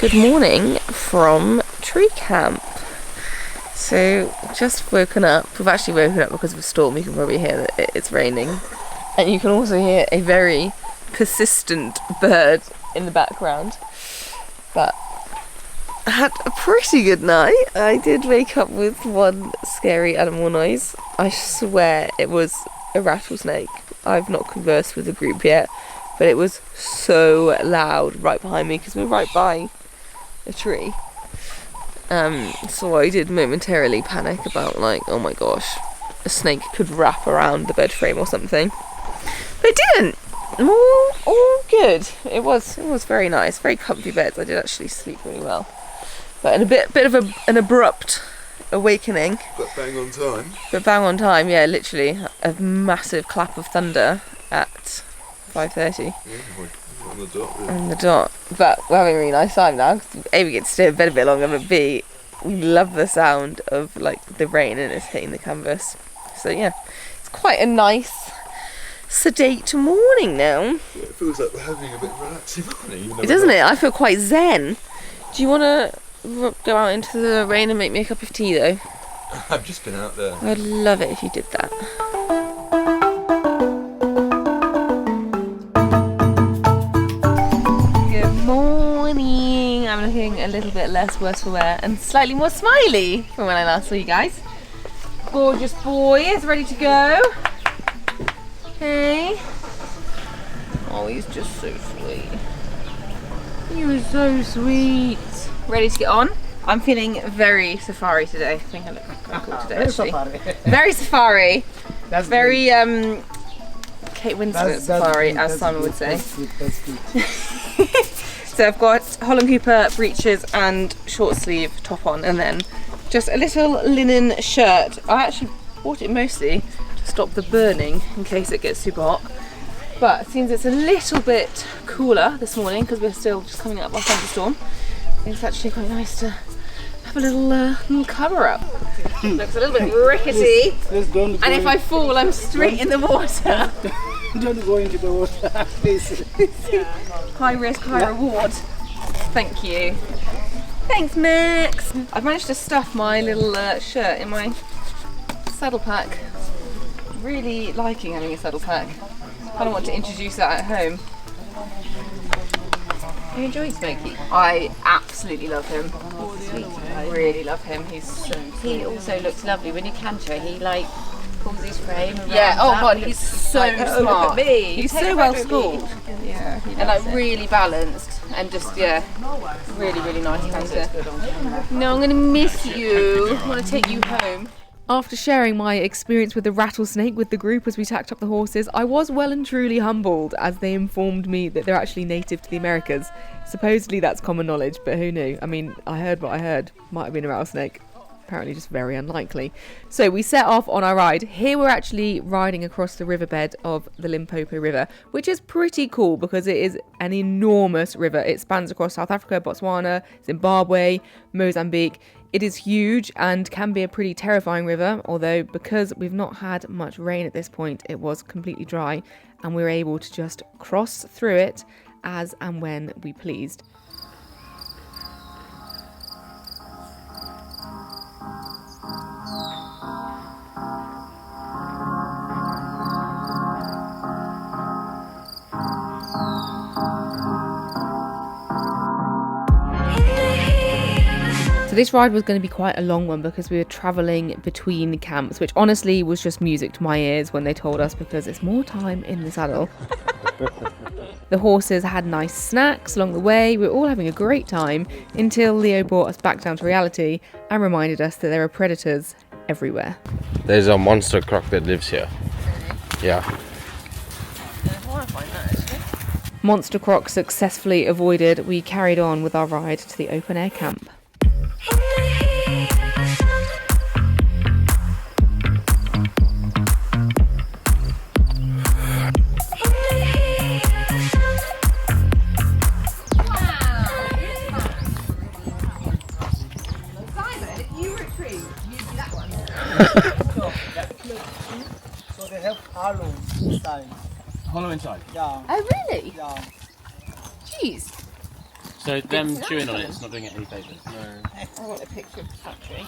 Good morning from tree camp. So, just woken up. We've actually woken up because of a storm. You can probably hear that it's raining. And you can also hear a very persistent bird in the background. But I had a pretty good night. I did wake up with one scary animal noise. I swear it was a rattlesnake. I've not conversed with the group yet, but it was so loud right behind me because we're right by a tree. So I did momentarily panic about, like, oh my gosh, a snake could wrap around the bed frame or something. But it didn't. All good. It was very nice, very comfy beds. I did actually sleep really well. But in a bit of an abrupt awakening. But bang on time, yeah, literally a massive clap of thunder at 5:30. Yeah, on the dot. Yeah. On the dot. But we're having a really nice time now, because A, we get to stay in bed a bit longer, but B, we love the sound of, like, the rain and it's hitting the canvas. So yeah, it's quite a nice, sedate morning now. Yeah, it feels like we're having a bit of a relaxing morning. Doesn't it? I feel quite zen. Do you want to go out into the rain and make me a cup of tea though? I've just been out there. I'd love it if you did that. Good morning. I'm looking a little bit less worse for wear and slightly more smiley from when I last saw you guys. Gorgeous boy is ready to go. Hey. Oh, he's just so sweet. You are so sweet. Ready to get on? I'm feeling very safari today. I think I look quite cool today, actually. Very safari. That's very Kate Winslet safari, as Simon would say. That's good. So I've got Holland Cooper breeches and short sleeve top on, and then just a little linen shirt. I actually bought it mostly to stop the burning in case it gets super hot. But it seems it's a little bit cooler this morning because we're still just coming out of our thunderstorm. It's actually quite nice to have a little cover up. Looks a little bit rickety. And if I fall, I'm straight in the water. Don't go into the water, please. High risk, high reward. Thank you. Thanks, Max. I've managed to stuff my little shirt in my saddle pack. Really liking having a saddle pack. I don't want to introduce that at home. You enjoy Smokey? I absolutely love him. Sweet. I really love him. He's so He also looks lovely when you canter. He like pulls his frame around. yeah. Oh up. god, he's so like, smart. oh, look at me. He's Take so a well photo of me. schooled. Yeah, and like really balanced and just really nice canter. No, I'm gonna miss you. I want to take you home. After sharing my experience with the rattlesnake with the group as we tacked up the horses, I was well and truly humbled as they informed me that they're actually native to the Americas. Supposedly that's common knowledge, but who knew? I mean, I heard what I heard. Might have been a rattlesnake. Apparently just very unlikely. So we set off on our ride. Here we're actually riding across the riverbed of the Limpopo River, which is pretty cool because it is an enormous river. It spans across South Africa, Botswana, Zimbabwe, Mozambique. It is huge and can be a pretty terrifying river, although because we've not had much rain at this point, it was completely dry and we were able to just cross through it as and when we pleased. So this ride was going to be quite a long one because we were travelling between camps, which honestly was just music to my ears when they told us because it's more time in the saddle. The horses had nice snacks along the way. We were all having a great time until Leo brought us back down to reality and reminded us that there are predators everywhere. There's a monster croc that lives here. Yeah. Monster croc successfully avoided. We carried on with our ride to the open air camp. So they have hollow inside. Hollow inside? Yeah. Oh really? Yeah. Jeez. So them chewing on it's not doing it any favours. No. I want a picture of the factory.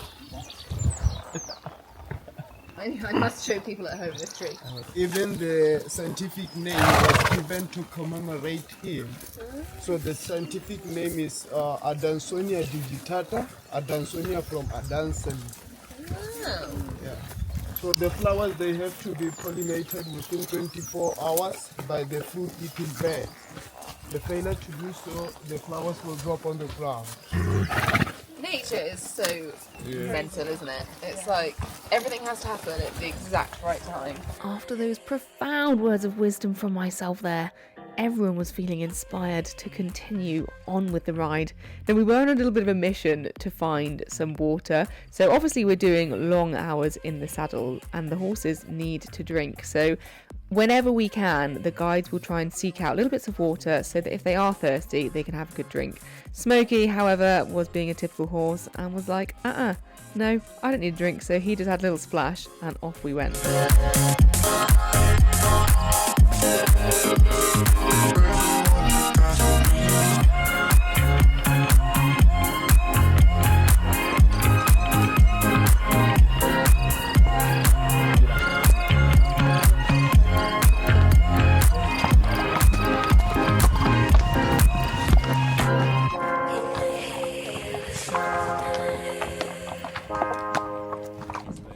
I must show people at home this tree. Even the scientific name was given to commemorate him. So the scientific name is Adansonia digitata. Adansonia from Adanson. Oh. Yeah. So the flowers, they have to be pollinated within 24 hours by the fruit-eating bird. The failure to do so, the flowers will drop on the ground. Nature is so mental, isn't it? It's like everything has to happen at the exact right time. After those profound words of wisdom from myself there, everyone was feeling inspired to continue on with the ride. Now we were on a little bit of a mission to find some water, so obviously we're doing long hours in the saddle and the horses need to drink, so whenever we can the guides will try and seek out little bits of water so that if they are thirsty they can have a good drink. Smokey, however, was being a typical horse and was like, no, I don't need a drink, so he just had a little splash and off we went.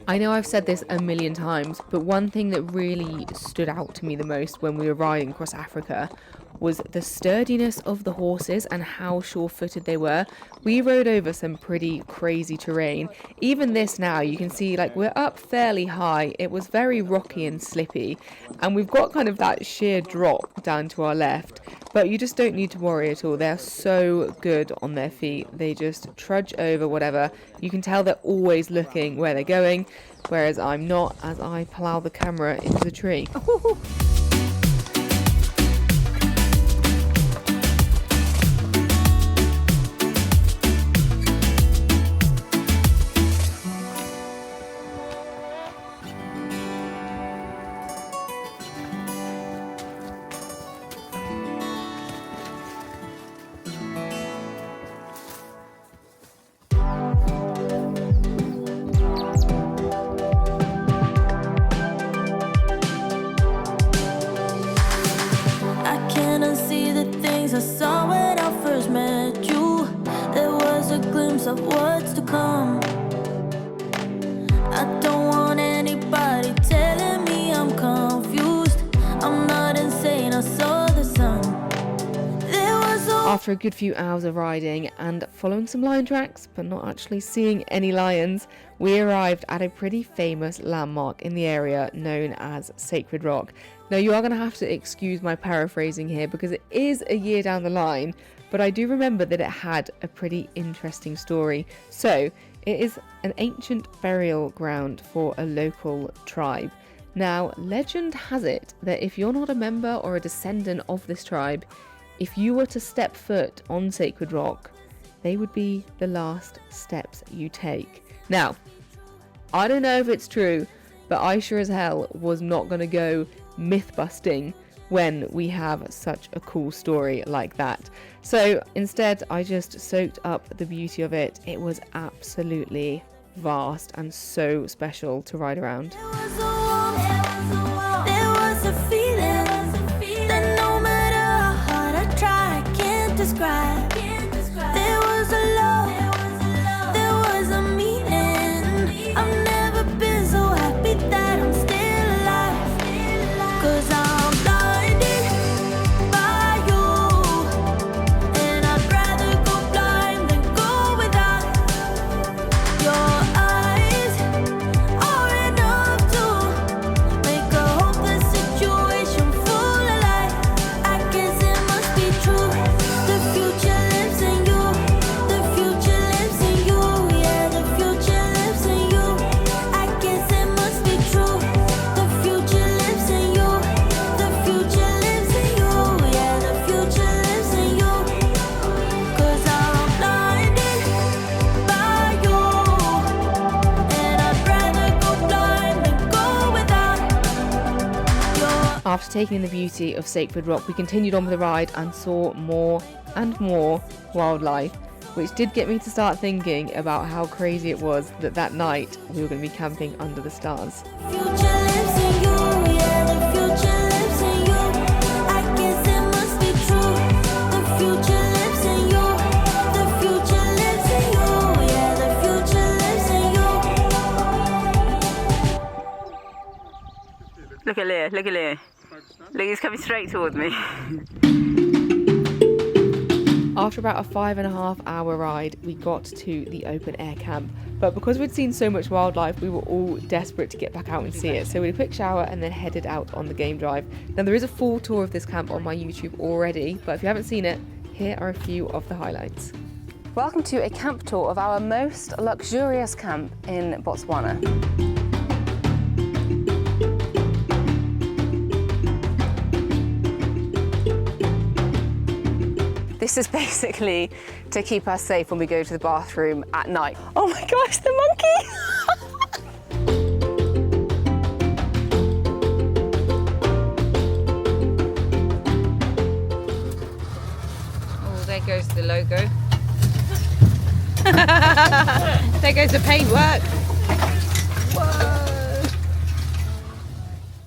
I know I've said this a million times, but one thing that really stood out to me the most when we were riding across Africa was the sturdiness of the horses and how sure-footed they were. We rode over some pretty crazy terrain. Even this now, you can see like we're up fairly high. It was very rocky and slippy, and we've got kind of that sheer drop down to our left, but you just don't need to worry at all. They're so good on their feet. They just trudge over whatever. You can tell they're always looking where they're going, whereas I'm not, as I plough the camera into the tree. I saw when I first met you. There was a glimpse of what's to come. I don't want anybody telling me I'm confused. I'm not insane, I saw the sun. After a good few hours of riding and following some lion tracks, but not actually seeing any lions, we arrived at a pretty famous landmark in the area known as Sacred Rock. Now you are going to have to excuse my paraphrasing here because it is a year down the line, but I do remember that it had a pretty interesting story. So it is an ancient burial ground for a local tribe. Now legend has it that if you're not a member or a descendant of this tribe, if you were to step foot on Sacred Rock, they would be the last steps you take. Now, I don't know if it's true, but I sure as hell was not going to go myth busting when we have such a cool story like that. So instead, I just soaked up the beauty of it. It was absolutely vast and so special to ride around. There was a feeling that no matter how hard I try, I can't describe. There was a love, there was a meaning. I've never been so happy that I'm still alive. 'Cause I'm blinded by you, and I'd rather go blind than go without. Your eyes are enough to After taking in the beauty of Sacred Rock, we continued on with the ride and saw more and more wildlife, which did get me to start thinking about how crazy it was that that night we were going to be camping under the stars. Future lives in you, yeah, the future lives in you. I guess it must be true. The future lives in you. The future lives in you, yeah, the future lives in you. Look at Leah, look at Leah. Look, he's coming straight towards me. After about a 5.5 hour ride, we got to the open air camp. But because we'd seen so much wildlife, we were all desperate to get back out and see it. So we had a quick shower and then headed out on the game drive. Now there is a full tour of this camp on my YouTube already, but if you haven't seen it, here are a few of the highlights. Welcome to a camp tour of our most luxurious camp in Botswana. This is basically to keep us safe when we go to the bathroom at night. Oh my gosh, the monkey! Oh, there goes the logo. There goes the paintwork.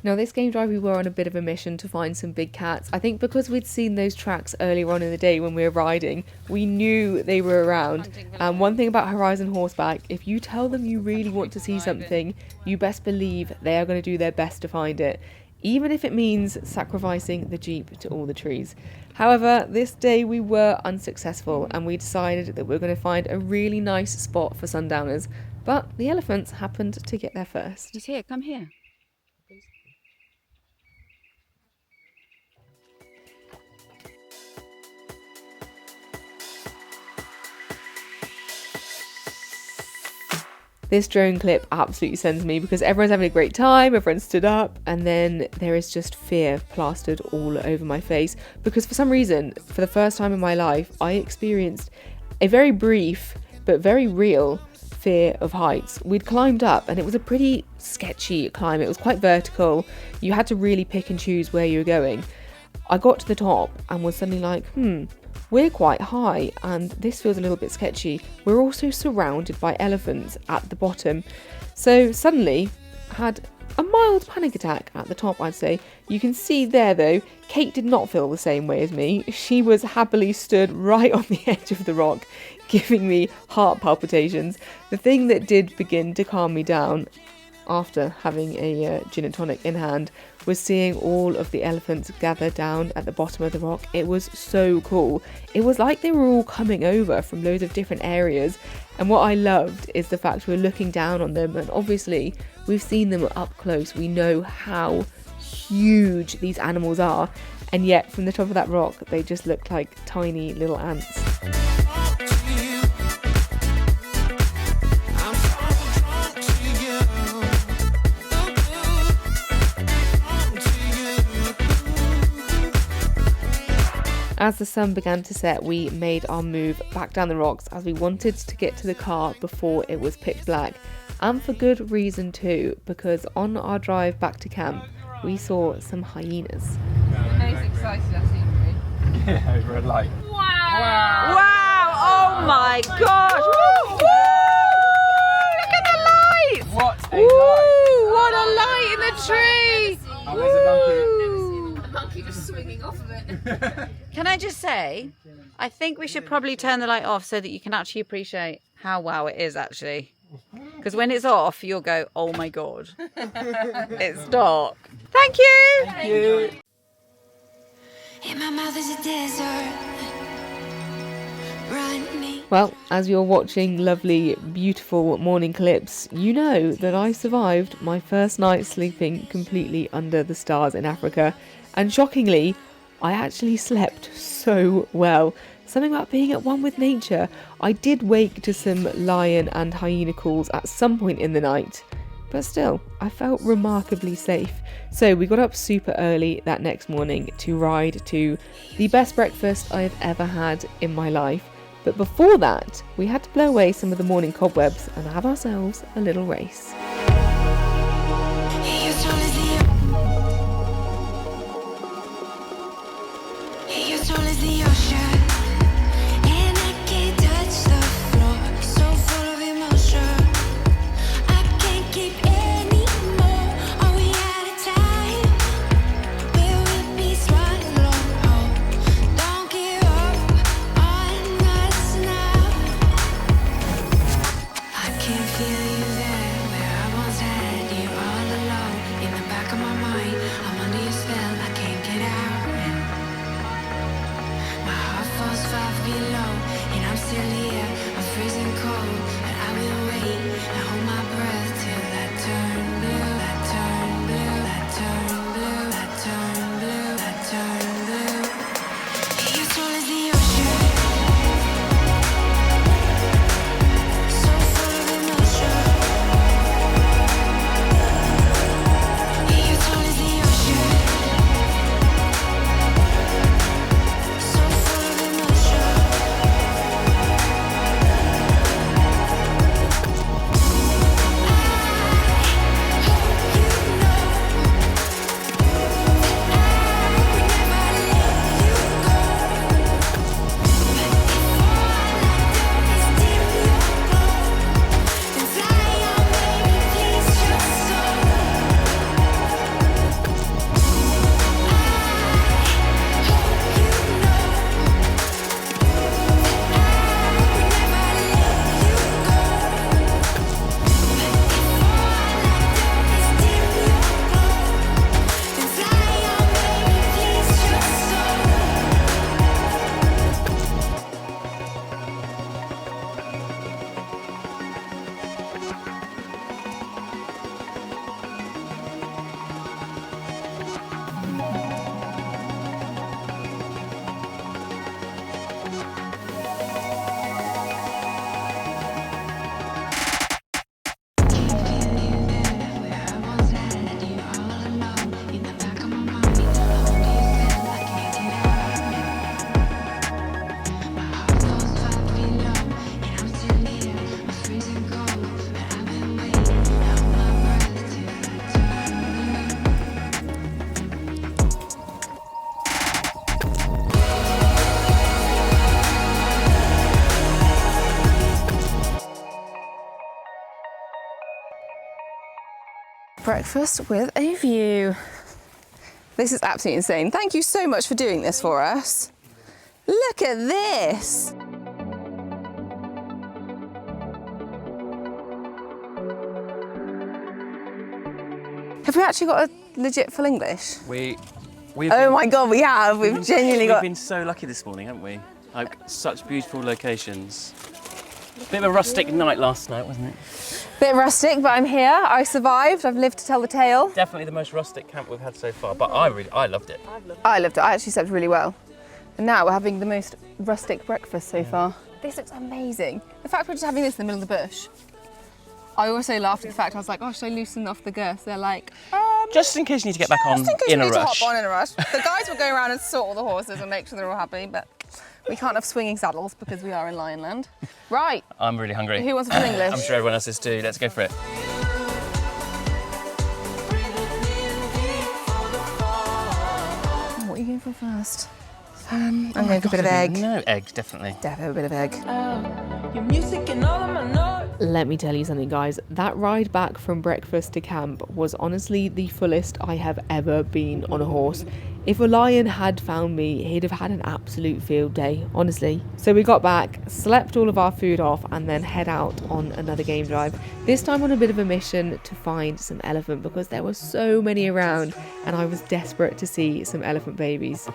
Now this game drive we were on a bit of a mission to find some big cats. I think because we'd seen those tracks earlier on in the day when we were riding, we knew they were around. And one thing about Horizon Horseback, if you tell them you really want to see something, you best believe they are going to do their best to find it, even if it means sacrificing the Jeep to all the trees. However, this day we were unsuccessful and we decided that we were going to find a really nice spot for Sundowners, but the elephants happened to get there first. He's here, come here. This drone clip absolutely sends me because everyone's having a great time, everyone stood up, and then there is just fear plastered all over my face because for some reason, for the first time in my life, I experienced a very brief but very real fear of heights. We'd climbed up and it was a pretty sketchy climb. It was quite vertical. You had to really pick and choose where you were going. I got to the top and was suddenly like, we're quite high and this feels a little bit sketchy. We're also surrounded by elephants at the bottom. So suddenly had a mild panic attack at the top, I'd say. You can see there though, Kate did not feel the same way as me. She was happily stood right on the edge of the rock, giving me heart palpitations. The thing that did begin to calm me down after having a gin and tonic in hand was seeing all of the elephants gather down at the bottom of the rock. It was so cool. It was like they were all coming over from loads of different areas, and what I loved is the fact we're looking down on them, and obviously we've seen them up close. We know how huge these animals are, and yet from the top of that rock they just looked like tiny little ants. As the sun began to set, we made our move back down the rocks as we wanted to get to the car before it was pitch black. And for good reason too, because on our drive back to camp, we saw some hyenas. The most excited I've seen you. Yeah, over a light. Wow! Oh my gosh! Woo! Look at the light! What a Ooh, what a light in the tree! Oh, there's a monkey. Monkey just swinging off of it. Can I just say, I think we should probably turn the light off so that you can actually appreciate how wow it is actually. Because when it's off, you'll go, oh my god, it's dark. Thank you! Thank you. In my mouth is a desert. Run me. Well, as you're watching lovely, beautiful morning clips, you know that I survived my first night sleeping completely under the stars in Africa. And shockingly, I actually slept so well. Something about being at one with nature. I did wake to some lion and hyena calls at some point in the night, but still, I felt remarkably safe. So we got up super early that next morning to ride to the best breakfast I have ever had in my life. But before that, we had to blow away some of the morning cobwebs and have ourselves a little race. Breakfast with a view. This is absolutely insane. Thank you so much for doing this for us. Look at this. Have we actually got a legit full English? We've Oh my God, we have. We've genuinely got... We've been so lucky this morning, haven't we? Like, such beautiful locations. Bit of a rustic night last night, wasn't it? Bit rustic, but I'm here. I survived. I've lived to tell the tale. Definitely the most rustic camp we've had so far, but I loved it. I loved it. I actually slept really well. And now we're having the most rustic breakfast so far. This looks amazing. The fact we're just having this in the middle of the bush. I also laughed at the fact I was like, oh, should I loosen off the girth? They're like, Just in case you need to get back on just in case in we a need to rush. hop on in a rush. The guys will go around and sort all the horses and make sure they're all happy, but we can't have swinging saddles because we are in Lionland. Right. I'm really hungry. Who wants a full English? I'm sure everyone else is too. Let's go for it. What are you going for first? I'm going for a bit of egg. No, egg, definitely. Definitely a bit of egg. Your music and all of my notes. Let me tell you something, guys. That ride back from breakfast to camp was honestly the fullest I have ever been on a horse. If a lion had found me, he'd have had an absolute field day, honestly. So we got back, slept all of our food off, and then head out on another game drive. This time on a bit of a mission to find some elephant because there were so many around and I was desperate to see some elephant babies.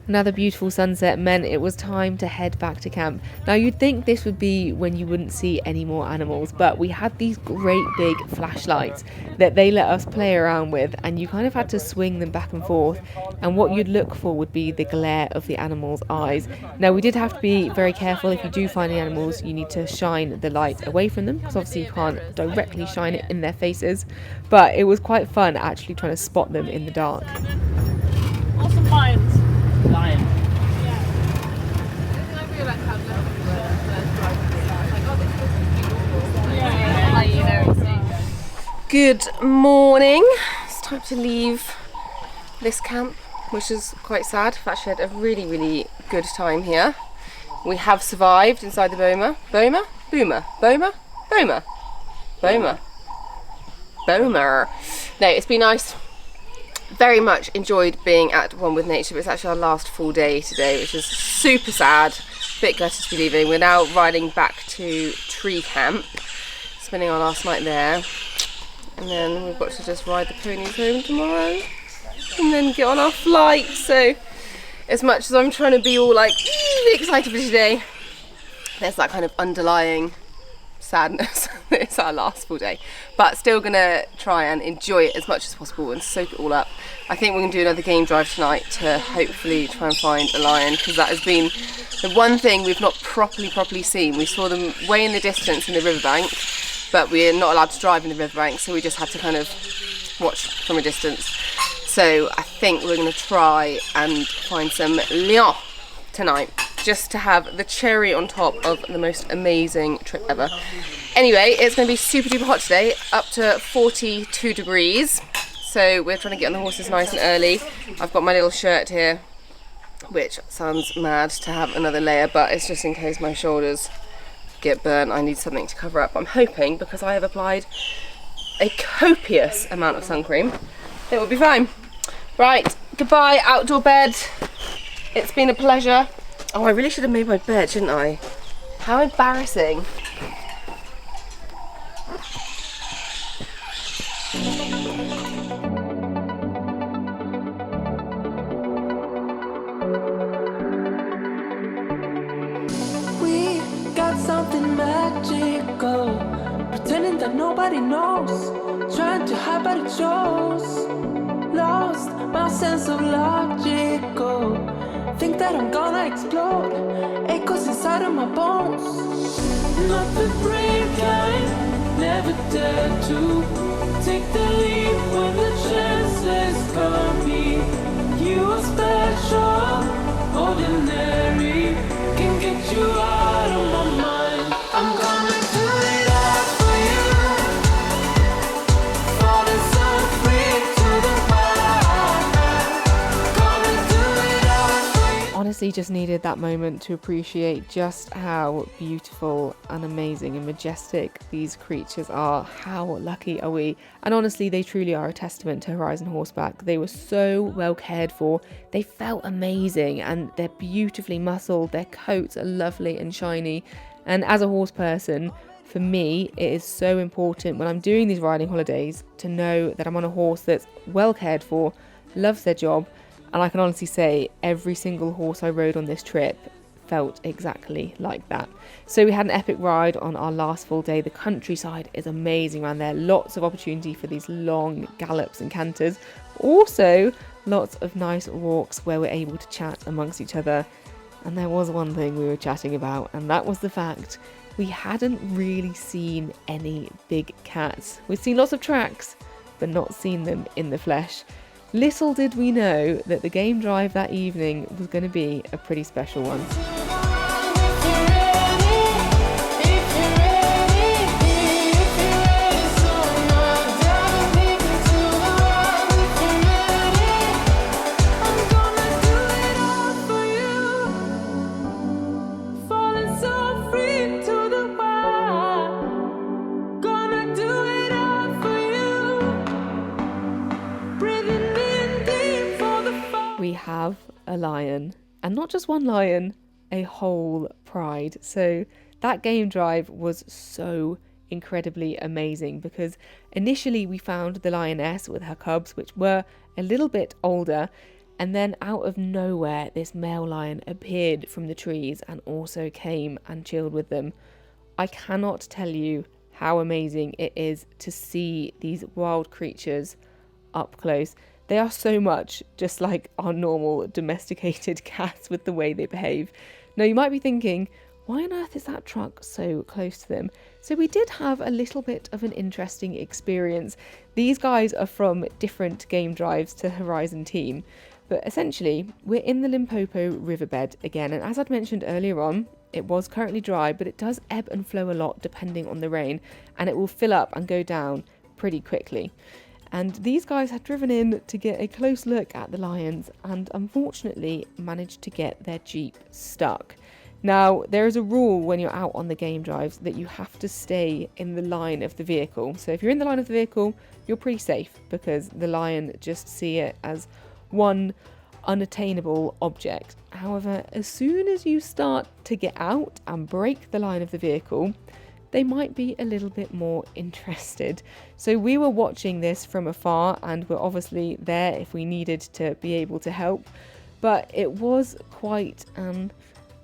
Another beautiful sunset meant it was time to head back to camp. Now you'd think this would be when you wouldn't see any more animals, but we had these great big flashlights that they let us play around with, and you kind of had to swing them back and forth, and what you'd look for would be the glare of the animals' eyes. Now we did have to be very careful. If you do find the animals, you need to shine the light away from them because obviously you can't directly shine it in their faces, but it was quite fun actually trying to spot them in the dark. Awesome lions. Lion. Good morning. It's time to leave this camp, which is quite sad. I've actually had a really, really good time here. We have survived inside the boma. Boma? Boomer. Boma? Boma. Boma. Boma. No, it's been nice. Very much enjoyed being at one with nature, but it's actually our last full day today, which is super sad. Bit gutted to be leaving. We're now riding back to tree camp, spending our last night there, and then we've got to just ride the ponies home tomorrow and then get on our flight. So as much as I'm trying to be all like really excited for today, there's that kind of underlying sadness. It's our last full day, but still gonna try and enjoy it as much as possible and soak it all up. I think we're gonna do another game drive tonight to hopefully try and find a lion, because that has been the one thing we've not properly seen. We saw them way in the distance in the riverbank, but we're not allowed to drive in the riverbank, so we just had to kind of watch from a distance. So I think we're going to try and find some lion tonight, just to have the cherry on top of the most amazing trip ever. Anyway, it's going to be super duper hot today, up to 42 degrees. So we're trying to get on the horses nice and early. I've got my little shirt here, which sounds mad to have another layer, but it's just in case my shoulders get burnt. I need something to cover up. I'm hoping, because I have applied a copious amount of sun cream, it will be fine. Right, goodbye outdoor bed. It's been a pleasure. Oh, I really should have made my bed, shouldn't I? How embarrassing. We got something magical, pretending that nobody knows, trying to hide but it shows. Lost my sense of logical, think that I'm gonna explode, echoes inside of my bones. Not the brave kind, never dare to take the leap when the chances come. You are special, ordinary, can get you out of my mind. I'm gonna do it all for you, falling so free to the wild. Gonna do it all for you. Honestly, just needed that moment to appreciate just how beautiful and amazing and majestic these creatures are. How lucky are we? And honestly, they truly are a testament to Horizon Horseback. They were so well cared for, they felt amazing, and they're beautifully muscled, their coats are lovely and shiny. And as a horse person, for me, it is so important when I'm doing these riding holidays to know that I'm on a horse that's well cared for, loves their job. And I can honestly say every single horse I rode on this trip felt exactly like that. So we had an epic ride on our last full day. The countryside is amazing around there. Lots of opportunity for these long gallops and canters. Also, lots of nice walks where we're able to chat amongst each other. And there was one thing we were chatting about, and that was the fact we hadn't really seen any big cats. We'd seen lots of tracks, but not seen them in the flesh. Little did we know that the game drive that evening was going to be a pretty special one. We have a lion, and not just one lion, a whole pride. So that game drive was so incredibly amazing, because initially we found the lioness with her cubs, which were a little bit older, and then out of nowhere this male lion appeared from the trees and also came and chilled with them. I cannot tell you how amazing it is to see these wild creatures up close. They are so much just like our normal domesticated cats with the way they behave. Now you might be thinking, why on earth is that truck so close to them? So we did have a little bit of an interesting experience. These guys are from different game drives to Horizon Team, but essentially we're in the Limpopo riverbed again, and as I'd mentioned earlier on, it was currently dry, but it does ebb and flow a lot depending on the rain, and it will fill up and go down pretty quickly. And these guys had driven in to get a close look at the lions and unfortunately managed to get their Jeep stuck. Now, there is a rule when you're out on the game drives that you have to stay in the line of the vehicle. So if you're in the line of the vehicle, you're pretty safe because the lion just see it as one unattainable object. However, as soon as you start to get out and break the line of the vehicle, they might be a little bit more interested. So we were watching this from afar and were obviously there if we needed to be able to help, but it was quite an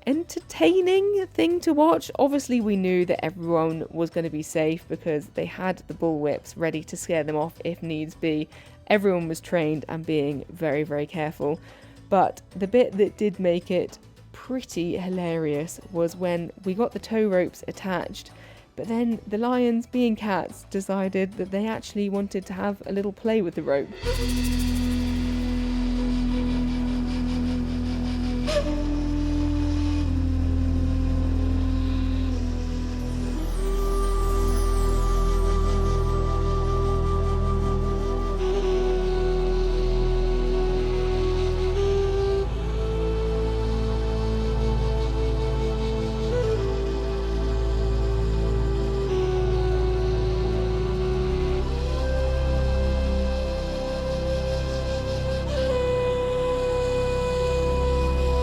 entertaining thing to watch. Obviously we knew that everyone was going to be safe because they had the bullwhips ready to scare them off if needs be. Everyone was trained and being very, very careful. But the bit that did make it pretty hilarious was when we got the tow ropes attached. But then the lions, being cats, decided that they actually wanted to have a little play with the rope.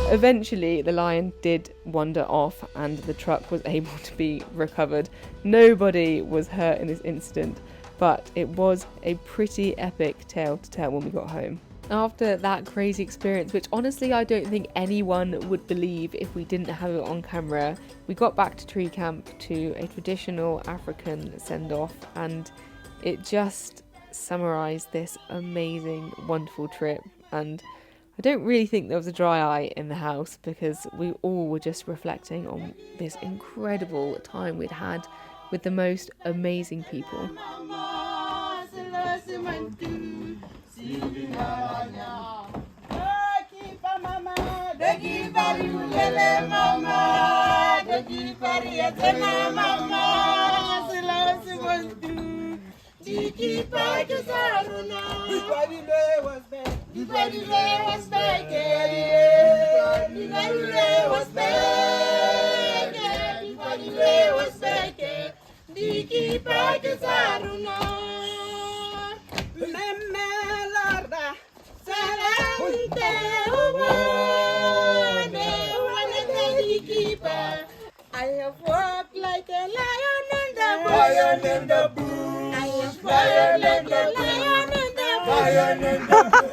Eventually, the lion did wander off and the truck was able to be recovered. Nobody was hurt in this incident, but it was a pretty epic tale to tell when we got home. After that crazy experience, which honestly I don't think anyone would believe if we didn't have it on camera, we got back to tree camp to a traditional African send-off, and it just summarised this amazing, wonderful trip. And I don't really think there was a dry eye in the house because we all were just reflecting on this incredible time we'd had with the most amazing people. I have walked like a lion in the bush. Lion in the bush. I have walked like a lion in the bush. Lion in the bush.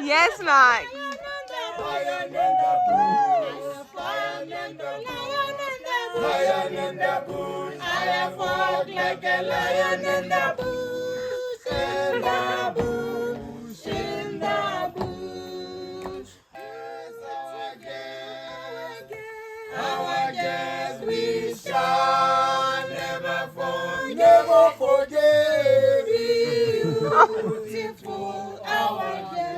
Yes, Max. Lion in the bush. Lion in the bush. I have walked like a lion in the bush. In the bush. In the bush. Our guests we shall never forget. Never forget. Beautiful our guests.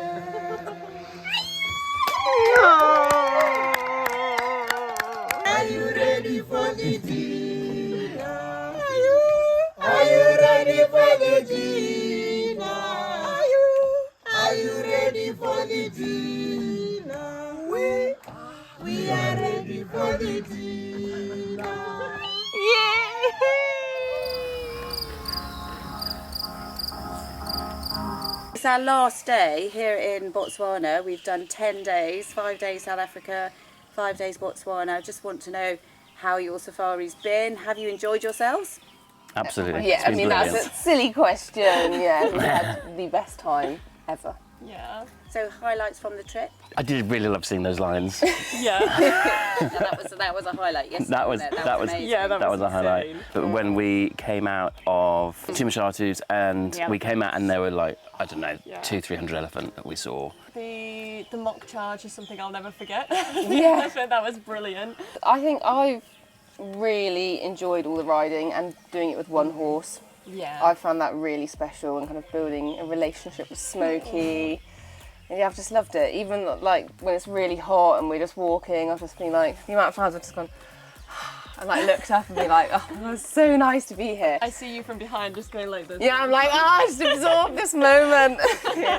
Are you ready for the dinner? Are you ready for the dinner? Are you ready for the dinner? We are ready for the dinner. It's our last day here in Botswana. We've done 10 days, 5 days South Africa, 5 days Botswana. I just want to know how your safari's been. Have you enjoyed yourselves? Absolutely. Yeah, It's I been mean, brilliant. that's a silly question. Yeah, we had the best time ever. Yeah. So highlights from the trip? I did really love seeing those lions. Yeah. that was a highlight. Yes, That was amazing. Yeah, that was a highlight. insane. But when we came out of Timashatu's and we came out and there were like, I don't know, 200-300 elephant that we saw. The mock charge is something I'll never forget. Yeah. That was brilliant. I think I've really enjoyed all the riding and doing it with one horse. Yeah. I found that really special and kind of building a relationship with Smokey. And yeah, I've just loved it. Even like when it's really hot and we're just walking, I've just been like, the amount of times I've just gone and like looked up and be like, oh, it's so nice to be here. I see you from behind just going like this. Yeah, I'm like, just absorb this moment.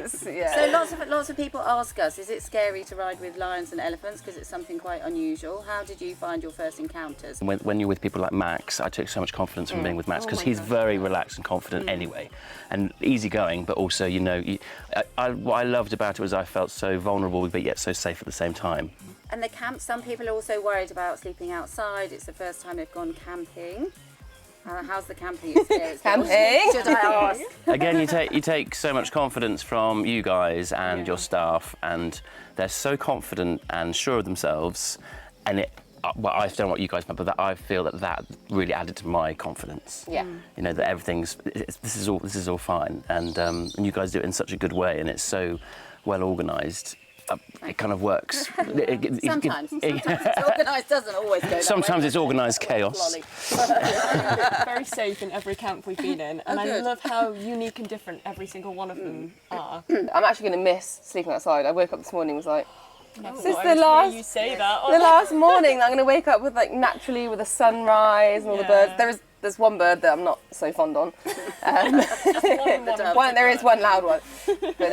So lots of people ask us, is it scary to ride with lions and elephants because it's something quite unusual? How did you find your first encounters? When you're with people like Max, I took so much confidence from being with Max because he's very relaxed and confident anyway, and easygoing. But also, you know, what I loved about it was I felt so vulnerable but yet so safe at the same time. And the camp, some people are also worried about sleeping outside. It's the first time they've gone camping. How's the camping experience? Camping? Should I ask? Again, you take so much confidence from you guys and your staff, and they're so confident and sure of themselves, and well, I don't know what you guys meant, but that I feel that really added to my confidence. Yeah. You know, that this is all fine, and you guys do it in such a good way, and it's so well organised. It kind of works. Sometimes it's organised, doesn't always go that Sometimes way. it's organised chaos. Very safe in every camp we've been in, and I love how unique and different every single one of them are. I'm actually going to miss sleeping outside. I woke up this morning and was like, This is the last you say that. the last morning that I'm going to wake up with like naturally with the sunrise and all the birds. There's one bird that I'm not so fond on. There is one loud one, but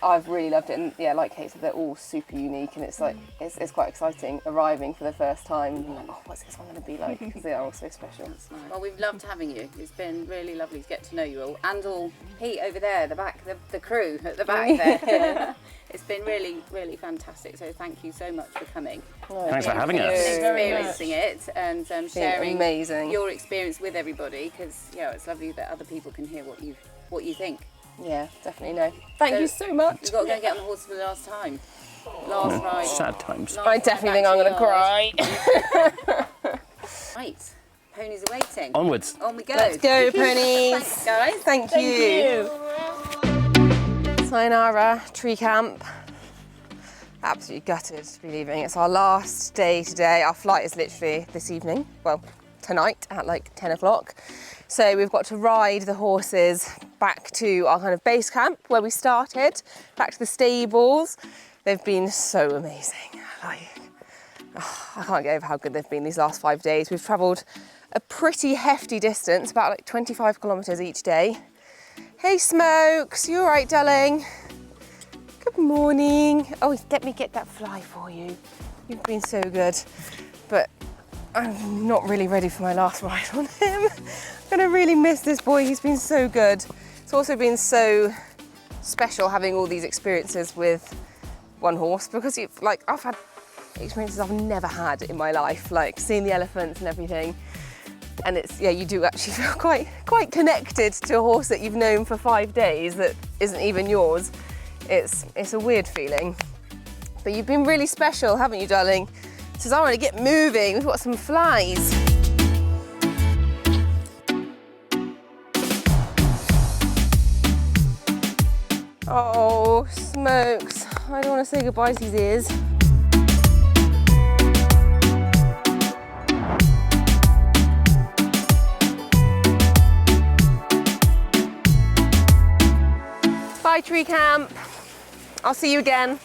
I've really loved it. And yeah, like Kate said, they're all super unique, and it's like it's quite exciting arriving for the first time and being like, oh, what's this one going to be like? Because they are all so special. Well, we've loved having you. It's been really lovely to get to know you all, and all Pete over there, the back, the crew at the back there. It's been really, really fantastic. So thank you so much for coming. Thanks for having us. Experiencing it and sharing amazing. your experience with everybody, because it's lovely that other people can hear what you think. Yeah, definitely no. Thank you so much. You've got to go and get on the horse for the last time. Last ride. Sad times. I definitely think I'm going to cry. Right, ponies are waiting. Onwards. On we go. Let's go, ponies. Thanks, guys. Thank you. Sayonara Tree Camp. Absolutely gutted to be leaving. It's our last day today. Our flight is literally this evening. Well, tonight at like 10 o'clock. So we've got to ride the horses back to our kind of base camp where we started, back to the stables. They've been so amazing. I can't get over how good they've been these last 5 days. We've travelled a pretty hefty distance, about like 25 kilometres each day. Hey Smokes, you all right, darling? Good morning. Oh, let me get that fly for you. You've been so good, but I'm not really ready for my last ride on him. I'm gonna really miss this boy. He's been so good. It's also been so special having all these experiences with one horse, because I've had experiences I've never had in my life, like seeing the elephants and everything. And you do actually feel quite connected to a horse that you've known for 5 days that isn't even yours. It's a weird feeling. But you've been really special, haven't you, darling? Says I want to get moving. We've got some flies. Oh, Smokes. I don't want to say goodbye to his ears. Bye, Tree Camp. I'll see you again.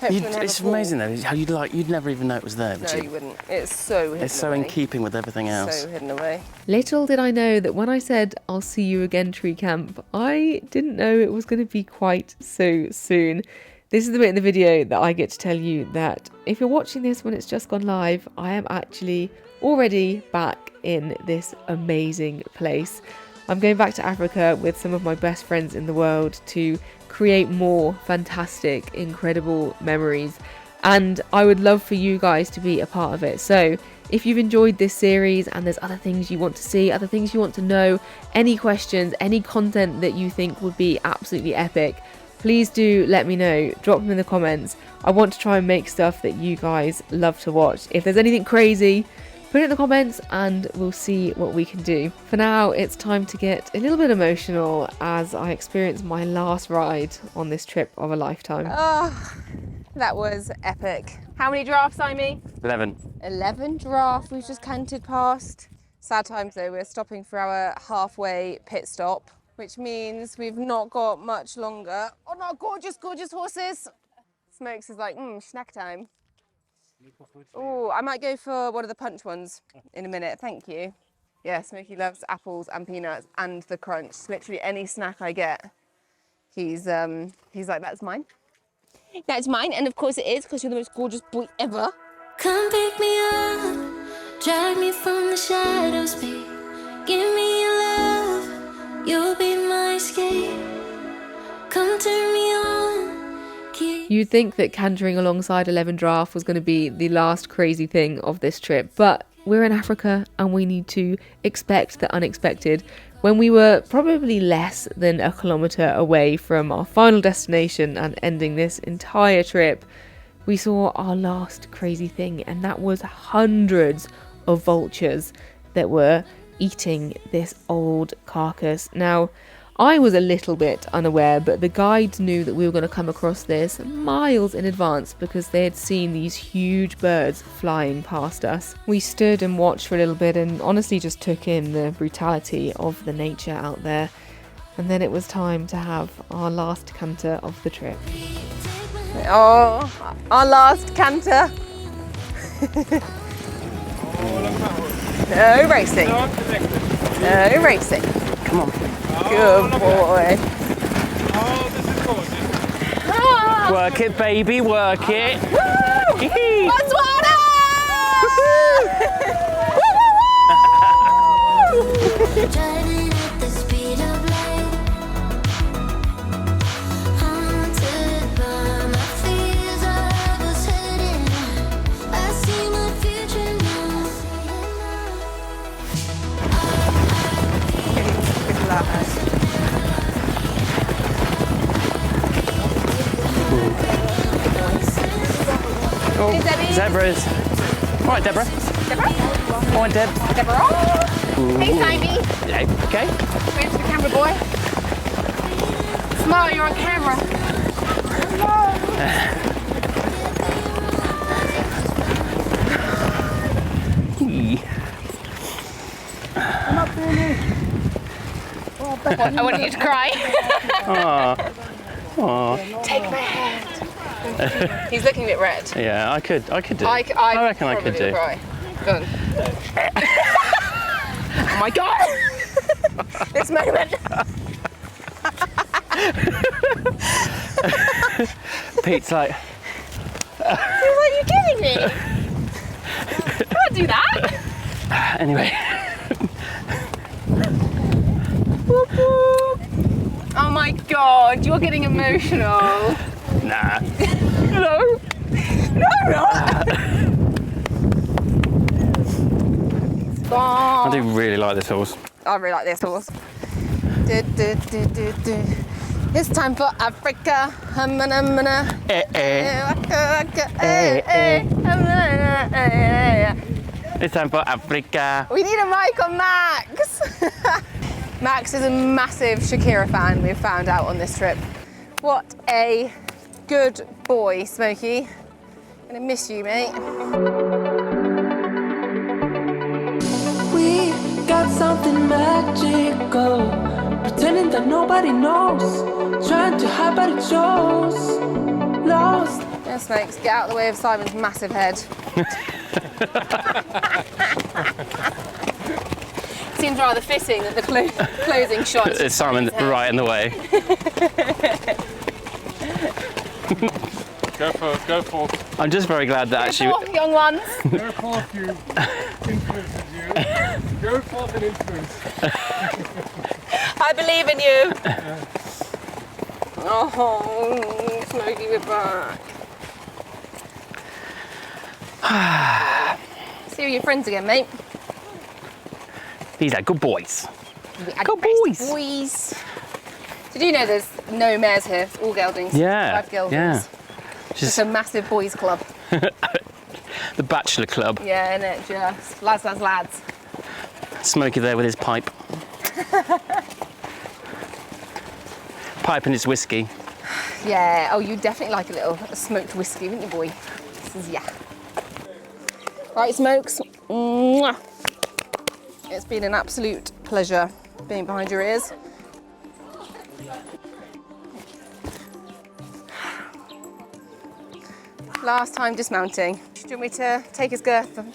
It's amazing though how you'd never even know it was there. No, you wouldn't. It's so hidden. It's so away. in keeping with everything else. So hidden away. Little did I know that when I said I'll see you again, Tree Camp, I didn't know it was going to be quite so soon. This is the bit in the video that I get to tell you that if you're watching this when it's just gone live, I am actually already back in this amazing place. I'm going back to Africa with some of my best friends in the world to create more fantastic, incredible memories. And I would love for you guys to be a part of it. So if you've enjoyed this series and there's other things you want to see, other things you want to know, any questions, any content that you think would be absolutely epic, please do let me know. Drop them in the comments. I want to try and make stuff that you guys love to watch. If there's anything crazy, put it in the comments and we'll see what we can do. For now, it's time to get a little bit emotional as I experience my last ride on this trip of a lifetime. Oh, that was epic. How many giraffes, Simey? 11. 11 giraffes we've just cantered past. Sad times though, we're stopping for our halfway pit stop, which means we've not got much longer. Oh no, gorgeous, gorgeous horses. Smokes is like, snack time. Oh, I might go for one of the punch ones in a minute, thank you. Yeah, Smokey loves apples and peanuts and the crunch. Literally any snack I get, he's like, that's mine. That's mine, and of course it is, because you're the most gorgeous boy ever. Come pick me up, drag me from the shadows, babe. Give me your love, you'll be my escape. Come turn me on. You'd think that cantering alongside 11 giraffe was going to be the last crazy thing of this trip, but we're in Africa and we need to expect the unexpected. When we were probably less than a kilometre away from our final destination and ending this entire trip, we saw our last crazy thing, and that was hundreds of vultures that were eating this old carcass. Now, I was a little bit unaware, but the guides knew that we were going to come across this miles in advance because they had seen these huge birds flying past us. We stood and watched for a little bit and honestly just took in the brutality of the nature out there. And then it was time to have our last canter of the trip. Oh, our last canter. No racing. No racing. Come on. Good boy. Oh, this is gorgeous. Work it, baby, work it. Botswana! Driving at the speed of light, haunted by my fears. I was hidden. I see my future now. Oh, zebras. All right, Deborah. All right, Deb. Hey, Tiny. Yeah, okay. Where's the camera, boy? Smile, you're on camera. I want you to cry. Take my hand. He's looking a bit red. Yeah, I could do. I reckon I could do. Cry. Go on. Oh my God! This moment. Pete's like, Are you kidding me? Can't do that. anyway. Oh my God, you're getting emotional. Nah. No. No. I do really like this horse. I really like this horse. It's time for Africa. It's time for Africa. We need a mic on Max. Max is a massive Shakira fan, we've found out on this trip. What a good boy, Smokey. Gonna miss you, mate. We got something magical, pretending that nobody knows, trying to hide but it shows. Lost. Yeah, Smokes, get out of the way of Simon's massive head. Seems rather fitting that the closing shot. It's Simon right in the way. Go for. I'm just very glad that actually. Go, young ones. Go forth, you influences you. Go forth and influence. I believe in you. Oh, Smokey, we're back. See all your friends again, mate. These are good boys. Good boys. Did you know there's no mares here? It's all geldings. Yeah. 5 geldings. Yeah. Just a massive boys club. The bachelor club. Yeah, innit? Just lads. Smokey there with his pipe. Pipe and his whiskey. Yeah. Oh, you definitely like a little smoked whiskey, wouldn't you, boy? This is yeah. Right, Smokes. Mwah. It's been an absolute pleasure being behind your ears. Last time dismounting. Do you want me to take his girth? Do you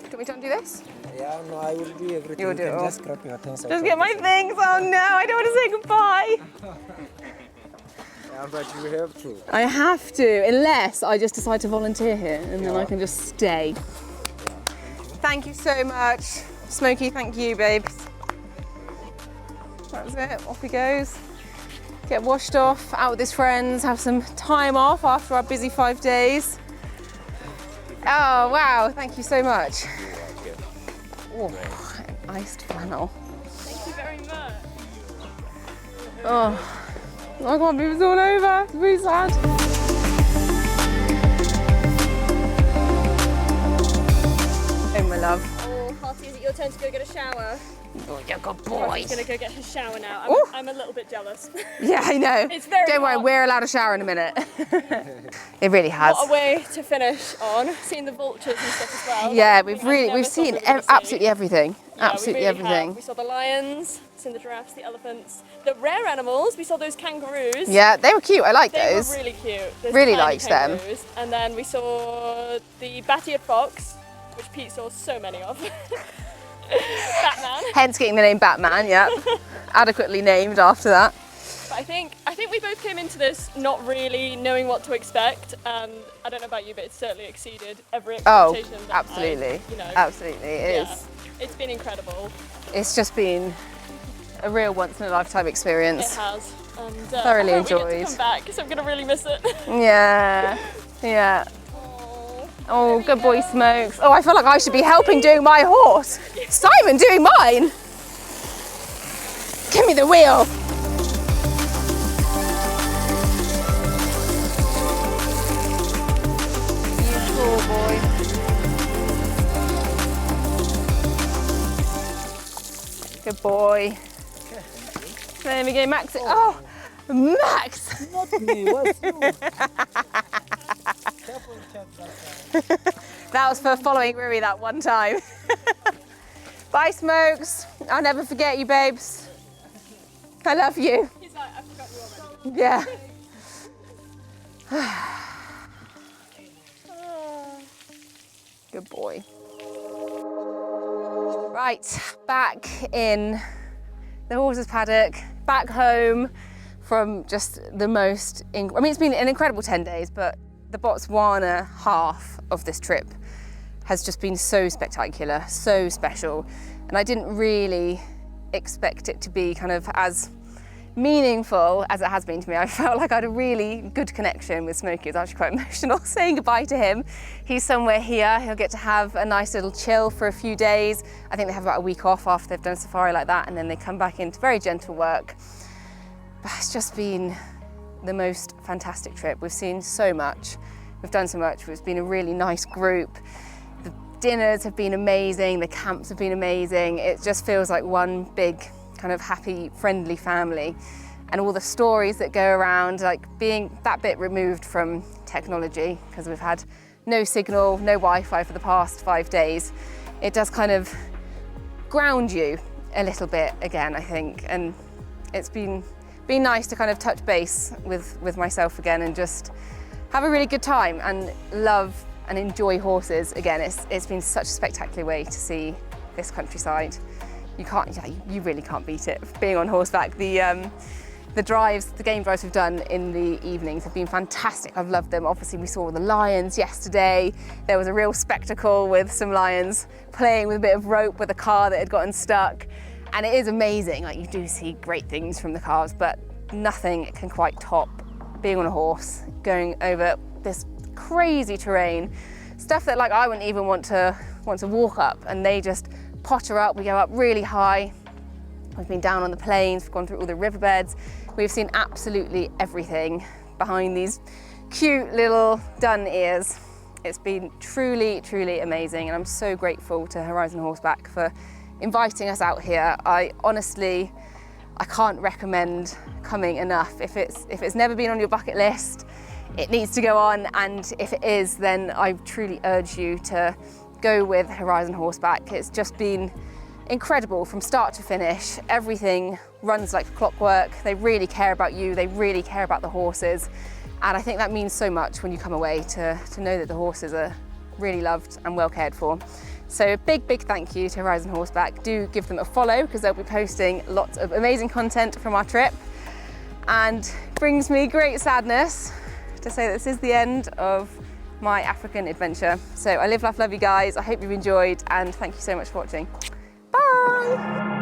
want me to undo this? Yeah, no, I will do everything. You'll do You it can all. just grab your things. Just get my things. Oh no, I don't want to say goodbye. Yeah, but you have to. I have to, unless I just decide to volunteer here and then I can just stay. Thank you so much. Smokey, thank you, babes. That was it, off he goes. Get washed off, out with his friends, have some time off after our busy 5 days. Oh, wow, thank you so much. Oh, iced flannel. Thank you very much. Oh, I can't believe it's all over. It's really sad. your turn to go get a shower. Oh, you're a good He's boy. gonna go get his shower now. I'm a little bit jealous. Yeah, I know. It's very Don't worry, hot. we're allowed a shower in a minute. It really has. What a way to finish on. Seeing the vultures and stuff as well. Yeah, That's we've seen absolutely everything. Yeah, Absolutely we really everything. have. We saw the lions, seen the giraffes, the elephants, the rare animals. We saw those kangaroos. Yeah, they were cute. I like They those. were really cute. Those Really tiny liked them. kangaroos. And then we saw the bat-eared fox, which Pete saw so many of. Batman. Hence getting the name Batman. Yeah, adequately named after that. But I think we both came into this not really knowing what to expect, and I don't know about you, but it's certainly exceeded every expectation. Oh, that absolutely. I, Absolutely, it yeah, is. It's been incredible. It's just been a real once in a lifetime experience. It has. And Thoroughly I hope we get enjoyed. to come back because I'm gonna really miss it. Yeah, yeah. Oh, good boy, Smokes. Oh, I feel like I should be helping doing my horse. Simon doing mine. Give me the wheel. You poor boy. Good boy. There we go, Max. Oh, Max. Not me, what's you? That was for following Rui that one time. Bye, Smokes. I'll never forget you, babes. I love you. He's like, I forgot you already. Yeah. Good boy. Right, back in the horses paddock, back home from just the most, I mean, it's been an incredible 10 days, but the Botswana half of this trip has just been so spectacular, so special. And I didn't really expect it to be kind of as meaningful as it has been to me. I felt like I had a really good connection with Smokey. It was actually quite emotional saying goodbye to him. He's somewhere here. He'll get to have a nice little chill for a few days. I think they have about a week off after they've done a safari like that, and then they come back into very gentle work. But it's just been the most fantastic trip. We've seen so much. We've done so much. It's been a really nice group. The dinners have been amazing. The camps have been amazing. It just feels like one big kind of happy, friendly family. And all the stories that go around, like being that bit removed from technology, because we've had no signal, no Wi-Fi for the past 5 days. It does kind of ground you a little bit again, I think. And it's been nice to kind of touch base with myself again and just have a really good time and love and enjoy horses again. It's been such a spectacular way to see this countryside. You really can't beat it. Being on horseback, the game drives we've done in the evenings have been fantastic. I've loved them. Obviously we saw the lions yesterday. There was a real spectacle with some lions playing with a bit of rope with a car that had gotten stuck. And it is amazing, like you do see great things from the cars, but nothing can quite top being on a horse, going over this crazy terrain, stuff that like I wouldn't even want to walk up, and they just potter up. We go up really high. We've been down on the plains, we've gone through all the riverbeds. We've seen absolutely everything behind these cute little dun ears. It's been truly, truly amazing, and I'm so grateful to Horizon Horseback for inviting us out here. I can't recommend coming enough. If it's never been on your bucket list, it needs to go on, and if it is, then I truly urge you to go with Horizon Horseback. It's just been incredible from start to finish. Everything runs like clockwork. They really care about you, they really care about the horses, and I think that means so much when you come away to know that the horses are really loved and well cared for. So big thank you to Horizon Horseback. Do give them a follow because they'll be posting lots of amazing content from our trip, and brings me great sadness to say that this is the end of my African adventure. So I live, laugh, love you guys. I hope you've enjoyed, and thank you so much for watching. Bye!